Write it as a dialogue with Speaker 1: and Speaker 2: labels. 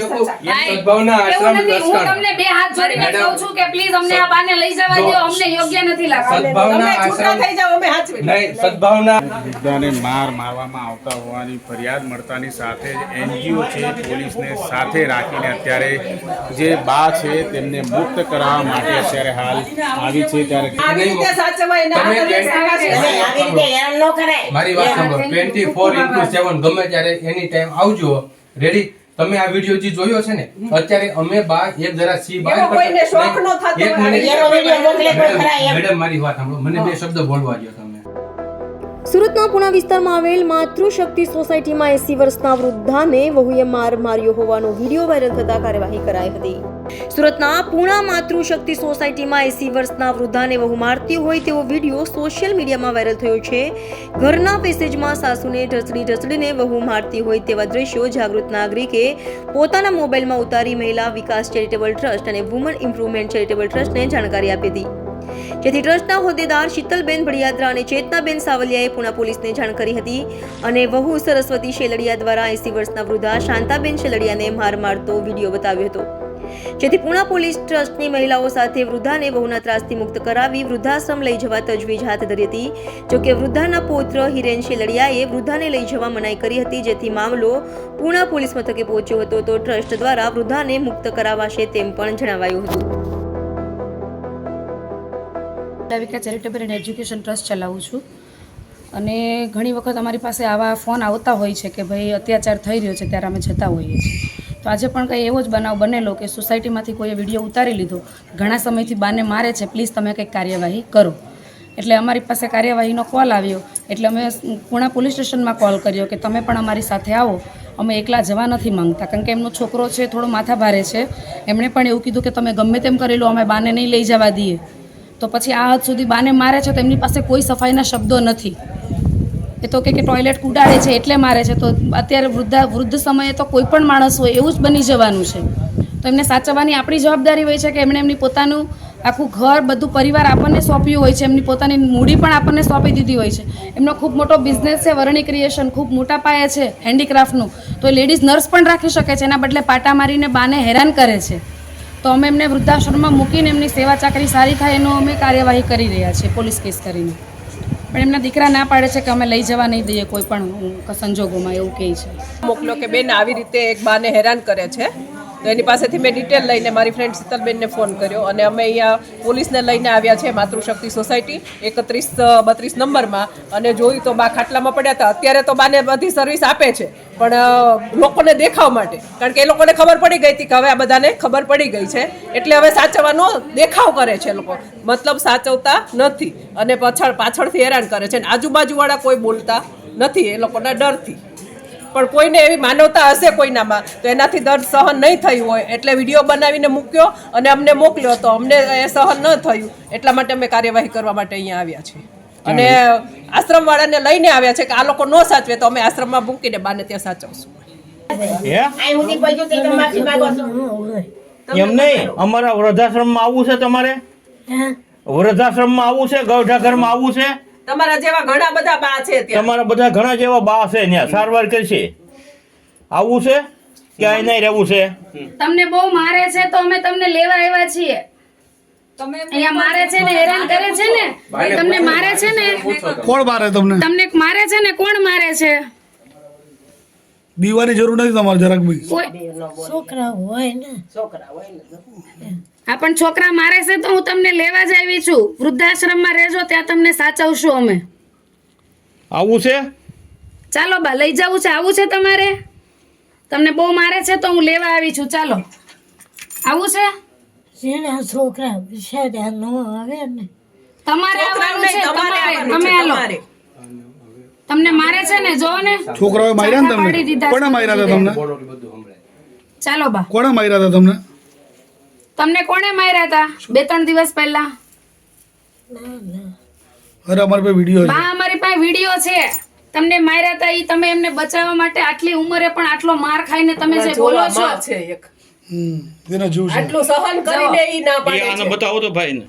Speaker 1: સદભાવના આશ્રમ
Speaker 2: હું તમને બે હાથ જોડીને કહું છું કે પ્લીઝ અમને આ બાને લઈ જવા દો, અમને યોગ્ય નથી લાગતું.
Speaker 1: સદભાવના આશ્રમ
Speaker 3: થઈ જાવ અમે હાચવી
Speaker 1: નહીં, સદભાવના
Speaker 4: વૃદ્ધાને મારવામાં આવતા હોવાની ફરિયાદ મળતાની સાથે જ એનજીઓ છે પોલીસને સાથે રાખીને અત્યારે જે બા છે તેમને મુક્ત કરાવવા માટે અત્યારે હાલ આવી છે. ત્યારે
Speaker 3: આવી રીતે સાચવાય ના
Speaker 1: તમે
Speaker 3: આવી રીતે હેરાન ન કરાય.
Speaker 1: મારી વાત સાંભળો, 24/7 ગમે ત્યારે એની ટાઈમ આવજો. રેડી? તમે આ વિડિયો જે જોયો છે ને, અત્યારે અમે બા એક જરા સી બહાર
Speaker 3: એમાં કોઈને શોખ ન થતો
Speaker 1: એક
Speaker 3: હોય.
Speaker 1: મિનિટ.
Speaker 3: એનો વિડિયો મોકલે કોઈ ખરા એમ.
Speaker 1: મેડમ મારી વાત સાંભળો, મને બે શબ્દ બોલવા દો તમે.
Speaker 5: સુરતના પુણા વિસ્તારમાં આવેલ માતૃશક્તિ સોસાયટીમાં 80 વર્ષના વૃદ્ધાને વહુએ માર્યો હોવાનો વિડીયો વાયરલ થતા કાર્યવાહી કરાઈ હતી. સુરતના પુણા માતૃશક્તિ સોસાયટીમાં 80 વર્ષના વૃદ્ધાને વહુ મારતી હોય તેવો વિડીયો સોશિયલ મીડિયામાં વાયરલ થયો છે. ઘરના પેસેજમાં સાસુને ઢસડીને વહુ મારતી હોય તેવા દ્રશ્યો જાગૃત નાગરિકે પોતાના મોબાઈલમાં ઉતારી મહિલા વિકાસ ચેરિટેબલ ટ્રસ્ટ અને વુમન ઇમ્પ્રુવમેન્ટ ચેરિટેબલ ટ્રસ્ટને જાણકારી આપી હતી. જેથી ટ્રસ્ટના હોદ્દેદાર શીતલબેન ભડિયાત્રા અને ચેતનાબેન સાવલિયાએ પુણા પોલીસને જાણ કરી હતી અને વહુ સરસ્વતી શેલડિયા દ્વારા 80 વર્ષના વૃદ્ધા શાંતાબેન શેલડિયાને માર મારતો વિડીયો બતાવ્યો હતો. જેથી પુણા પોલીસ ટ્રસ્ટની મહિલાઓ સાથે વૃદ્ધાને વહુના ત્રાસથી મુક્ત કરાવી વૃદ્ધાશ્રમ લઈ જવા તજવીજ હાથ ધરી હતી. જોકે વૃદ્ધાના પૌત્ર હિરેન શેલડિયાએ વૃદ્ધાને લઈ જવા મનાઈ કરી હતી, જેથી મામલો પુણા પોલીસ મથકે પહોંચ્યો હતો. તો ટ્રસ્ટ દ્વારા વૃદ્ધાને મુક્ત કરાવાશે તેમ પણ જણાવાયું હતું.
Speaker 2: વિકા ચેરિટેબલ એન્ડ એજ્યુકેશન ટ્રસ્ટ ચલાવું છું અને ઘણી વખત અમારી પાસે આવા ફોન આવતા હોય છે કે ભાઈ અત્યાચાર થઈ રહ્યો છે, ત્યારે અમે જતા હોઈએ છીએ. તો આજે પણ કંઈ એવો જ બનાવ બનેલો કે સોસાયટીમાંથી કોઈએ વિડીયો ઉતારી લીધો, ઘણા સમયથી બાને મારે છે, પ્લીઝ તમે કંઈક કાર્યવાહી કરો. એટલે અમારી પાસે કાર્યવાહીનો કોલ આવ્યો, એટલે અમે પુણા પોલીસ સ્ટેશનમાં કોલ કર્યો કે તમે પણ અમારી સાથે આવો, અમે એકલા જવા નથી માંગતા, કારણ કે એમનો છોકરો છે થોડો માથા ભારે છે. એમણે પણ એવું કીધું કે તમે ગમે તેમ કરી લો, અમે બાને નહીં લઈ જવા દઈએ. તો પછી આ હદ સુધી બાને મારે છે, તો એમની પાસે કોઈ સફાઈના શબ્દો નથી. એ તો કે ટોયલેટ કુડાડે છે એટલે મારે છે. તો અત્યારે વૃદ્ધ સમયે તો કોઈ પણ માણસ હોય એવું જ બની જવાનું છે. તો એમને સાચવવાની આપણી જવાબદારી હોય છે કે એમણે એમની પોતાનું આખું ઘર બધું પરિવાર આપણને સોંપ્યું હોય છે, એમની પોતાની મૂડી પણ આપણને સોંપી દીધી હોય છે. એમનો ખૂબ મોટો બિઝનેસ છે, વરણી ક્રિએશન ખૂબ મોટા પાયે છે હેન્ડીક્રાફ્ટનું. તો એ લેડીઝ નર્સ પણ રાખી શકે છે, એના બદલે પાટા મારીને બાને હેરાન કરે છે. તો અમે એમને વૃદ્ધાશ્રમમાં મૂકીને એમની સેવા ચાકરી સારી થાય એનો અમે કાર્યવાહી કરી રહ્યા છીએ, પોલીસ કેસ કરીને. પણ એમના દીકરા ના પાડે છે કે અમે લઈ જવા નહીં દઈએ કોઈ પણ સંજોગોમાં, એવું કહે છે.
Speaker 3: મોકલો કે બેન આવી રીતે એક બાને હેરાન કરે છે. તો એની પાસેથી મેં ડિટેલ લઈને મારી ફ્રેન્ડ શીતલબેનને ફોન કર્યો અને અમે અહીંયા પોલીસને લઈને આવ્યા છે માતૃશક્તિ સોસાયટી 31-32 નંબરમાં. અને જોયું તો બા ખાટલામાં પડ્યા હતા. અત્યારે તો બાને બધી સર્વિસ આપે છે, પણ લોકોને દેખાવ માટે, કારણ કે એ લોકોને ખબર પડી ગઈ હતી કે હવે આ બધાને ખબર પડી ગઈ છે, એટલે હવે સાચવવાનો દેખાવ કરે છે લોકો, મતલબ સાચવતા નથી અને પાછળથી હેરાન કરે છે. અને આજુબાજુવાળા કોઈ બોલતા નથી એ લોકોના ડરથી. પણ કોઈને એવી માનવતા હશે કોઈનામાં, તો એનાથી દર્દ સહન નહીં થયું હોય એટલે વિડીયો બનાવીને મૂક્યો અને અમને મોકલ્યો. તો અમને એ સહન ન થયું, એટલા માટે અમે કાર્યવાહી કરવા માટે અહીંયા આવ્યા છીએ અને આશ્રમવાળાને લઈને આવ્યા છે કે આ લોકો ન સાચવે તો અમે આશ્રમમાં મૂકીને બાને ત્યાં સાચવશું.
Speaker 6: એમ નહીં, અમારા વૃદ્ધાશ્રમમાં આવવું છે, તમારે વૃદ્ધાશ્રમમાં આવવું છે, ગૌઢાઘરમાં આવવું છે.
Speaker 3: તમારા જેવા ઘણા બધા બા છે ત્યાં.
Speaker 6: તમારા બધા ઘણા જેવા બા છે, ત્યાં સારવાર કરશે. આવવું છે કે અહીં નહીં રહેવું છે?
Speaker 2: તમને બહુ મારે છે તો અમે તમને લેવા આવ્યા છીએ. અહીંયા મારે છે ને, હેરાન કરે છે ને, તમને મારે છે ને.
Speaker 7: કોણ મારે તમને?
Speaker 2: તમને મારે છે ને, કોણ મારે છે?
Speaker 7: દીવાની જરૂર નથી તમારે જરાક ભાઈ.
Speaker 2: છોકરા હોય ને. હા, પણ છોકરા મારે છે તો હું તમને લેવા જ આવી છું. વૃદ્ધાશ્રમમાં રહેજો, ત્યાં તમને સાચવશું અમે.
Speaker 6: આવવું છે?
Speaker 2: ચાલો બા, લઈ જવું છે? આવું છે તમારે? તમને બહુ મારે છે તો હું લેવા આવી છું. ચાલો, આવું છે?
Speaker 8: છોકરા આવે ને
Speaker 2: તમારે આવવાનું છે, તમે હાલો. તમને મારે છે ને, જો ને.
Speaker 7: છોકરાઓએ માર્યા ને તમને? કોણે માર્યા હતા તમને?
Speaker 2: ચાલો બા.
Speaker 7: કોણે માર્યા હતા તમને?
Speaker 2: તમને કોણે માર્યા હતા 2-3 દિવસ પહેલા?
Speaker 7: અરે અમારી પાસે વિડીયો છે.
Speaker 2: બા, અમારી પાસે વિડીયો છે. તમને માર્યા હતા ઈ તમે એમને બચાવવા માટે આટલી ઉંમરે પણ આટલો માર ખાઈને તમે જે બોલો છો.
Speaker 3: છે એક
Speaker 7: તેનો જીવ છે.
Speaker 3: આટલું સહન કરીને ઈ ના પાડે છે.
Speaker 6: બતાવો તો ભાઈ.